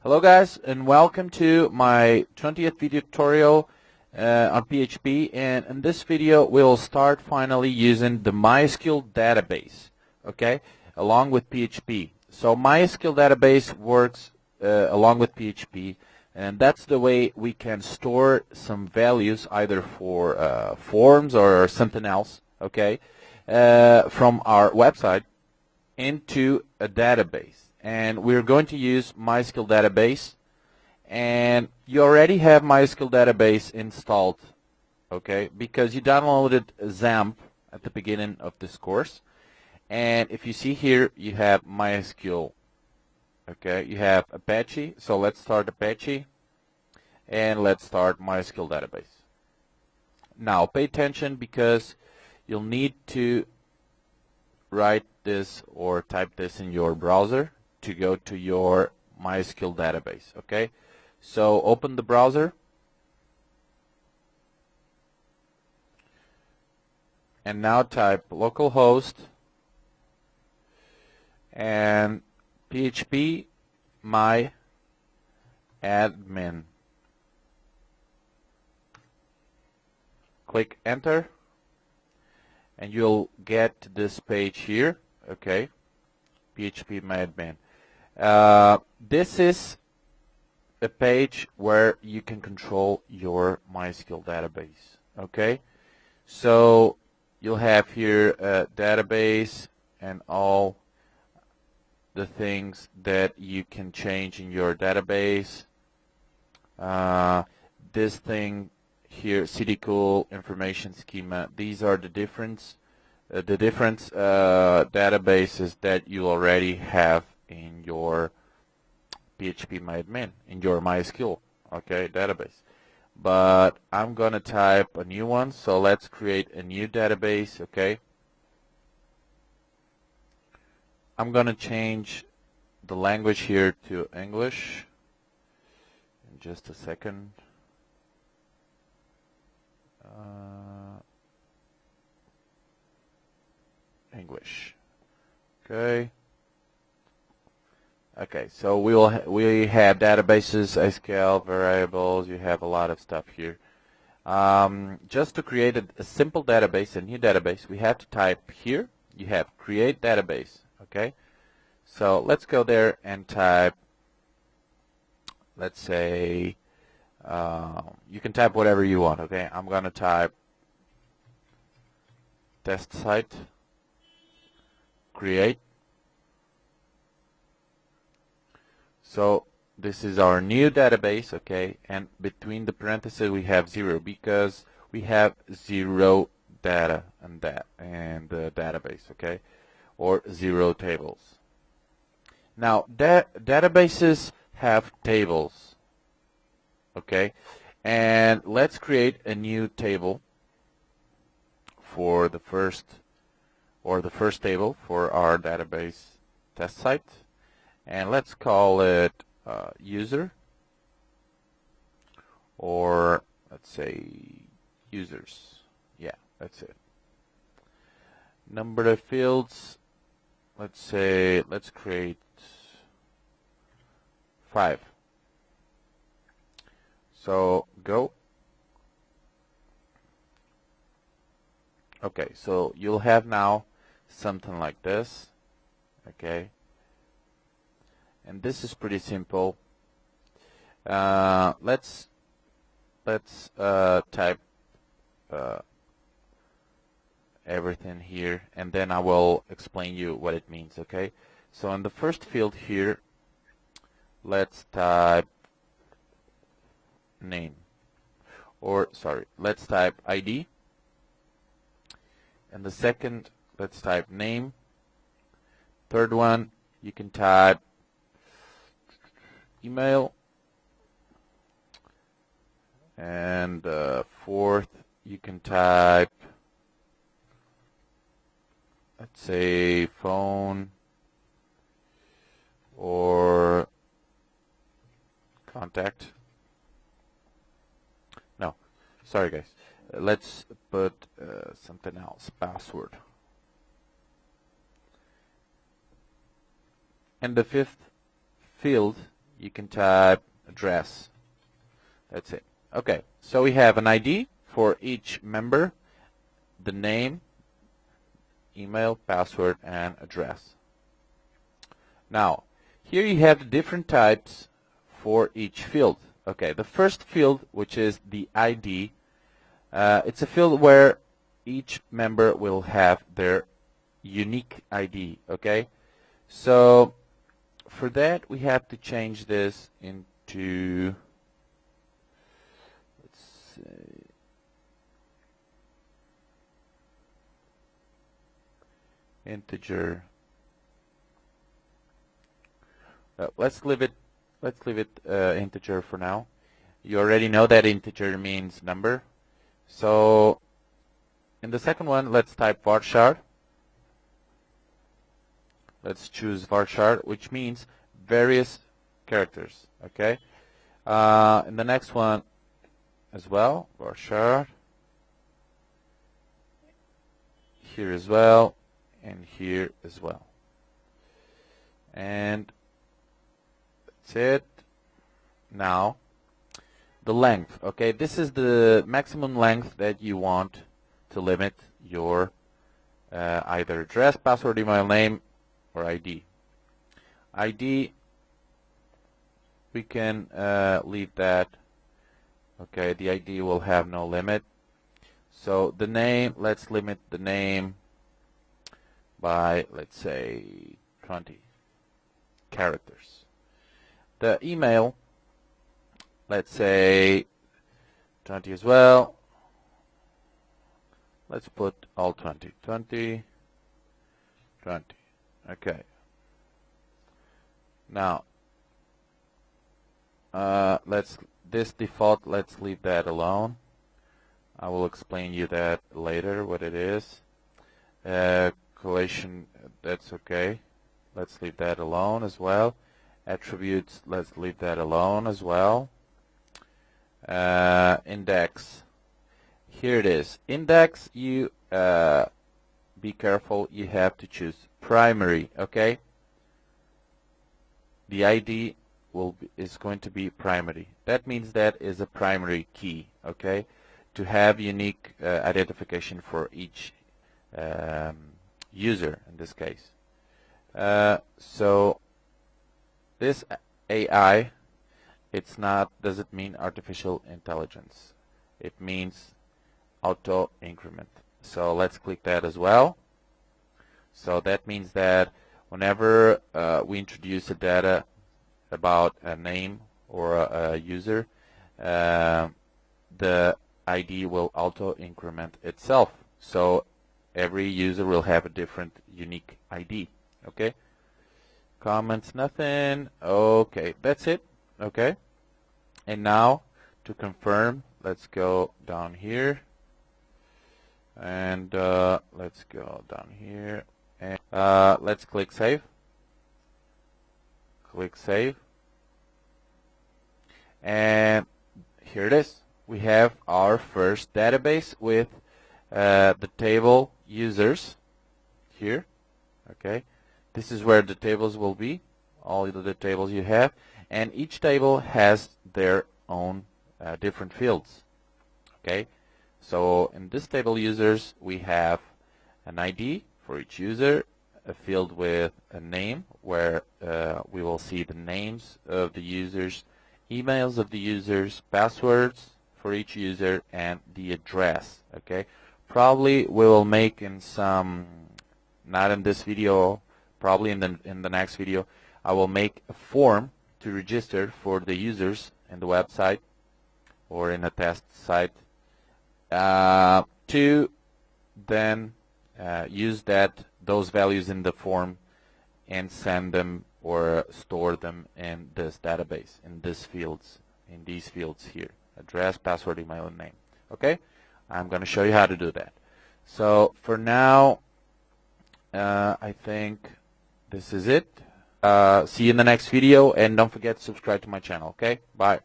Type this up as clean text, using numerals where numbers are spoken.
Hello guys, and welcome to my 20th video tutorial on PHP. And in this video we'll start finally using the MySQL database, okay, along with PHP. So MySQL database works along with PHP, and that's the way we can store some values either for forms or something else, okay, from our website into a database. And we're going to use MySQL database, and you already have MySQL database installed, okay, because you downloaded XAMPP at the beginning of this course. And if you see here, you have MySQL, okay, you have Apache. So let's start Apache and let's start MySQL database. Now pay attention, because you'll need to write this or type this in your browser to go to your MySQL database, okay? So open the browser and now type localhost and PHP my admin. Click enter and you'll get this page here, okay? PHP my admin. This is a page where you can control your MySQL database, okay? So you'll have here a database and all the things that you can change in your database. This thing here, CDCool, information schema, these are the different databases that you already have in your PHP my admin, in your MySQL, okay, database. But I'm gonna type a new one, so let's create a new database, okay. I'm gonna change the language here to English in just a second. English, okay. Okay, so we have databases, SQL, variables. You have a lot of stuff here. Just to create a simple database, a new database, we have to type here. You have create database. Okay, so let's go there and type. Let's say you can type whatever you want. Okay, I'm gonna type test site create. So this is our new database, okay, and between the parentheses we have 0 because we have 0 data and the database, okay, or 0 tables. Now databases have tables, okay, and let's create a new table for the first table for our database test site. And let's call it user, or let's say users. Yeah, that's it. Number of fields, let's create 5. So go. Okay, so you'll have now something like this, okay. And this is pretty simple. Let's type everything here, and then I will explain you what it means. Okay. So in the first field here, let's type name, or sorry, let's type ID. And the second, let's type name. Third one, you can type email, and fourth you can type, let's say, phone or contact. No, sorry guys, let's put something else, password. And the fifth field you can type address. That's it. Okay, so we have an ID for each member, the name, email, password, and address. Now, here you have the different types for each field. Okay, the first field, which is the ID, it's a field where each member will have their unique ID. Okay, so for that we have to change this into, let's say, integer. Let's leave it integer for now. You already know that integer means number. So in the second one, let's type varchar. Let's choose varchar, which means various characters. Okay. In the next one as well, varchar. Here as well, and here as well. And that's it. Now, the length. Okay, this is the maximum length that you want to limit your either address, password, email, name, or ID. ID, we can leave that. Okay, the ID will have no limit. So the name, let's limit the name by, let's say, 20 characters. The email, let's say 20 as well. Let's put all 20. 20, 20. Okay. Now, this default, let's leave that alone. I will explain you that later, what it is. Collation, that's okay. Let's leave that alone as well. Attributes, let's leave that alone as well. Index, here it is. Index, you be careful, you have to choose primary. Okay, the ID is going to be primary. That means that is a primary key. Okay, to have unique identification for each user in this case. So this AI, doesn't mean artificial intelligence. It means auto increment. So let's click that as well. So that means that whenever we introduce a data about a name or a user, the ID will auto increment itself. So every user will have a different unique ID. Okay. Comments, nothing. Okay, that's it. Okay. And now to confirm, let's go down here. And let's go down here. And let's click save. Click save. And here it is. We have our first database with the table users here. Okay. This is where the tables will be, all the tables you have, and each table has their own different fields. Okay, so in this table users we have an ID for each user, a field with a name where we will see the names of the users, emails of the users, passwords for each user, and the address. Okay, probably we will make in some, not in this video, probably in the next video, I will make a form to register for the users in the website or in a test site to then use those values in the form and send them or store them in this database, in these fields here: address, password, email, and name. Okay, I'm going to show you how to do that. So for now, I think this is it. See you in the next video, and don't forget to subscribe to my channel. Okay, bye.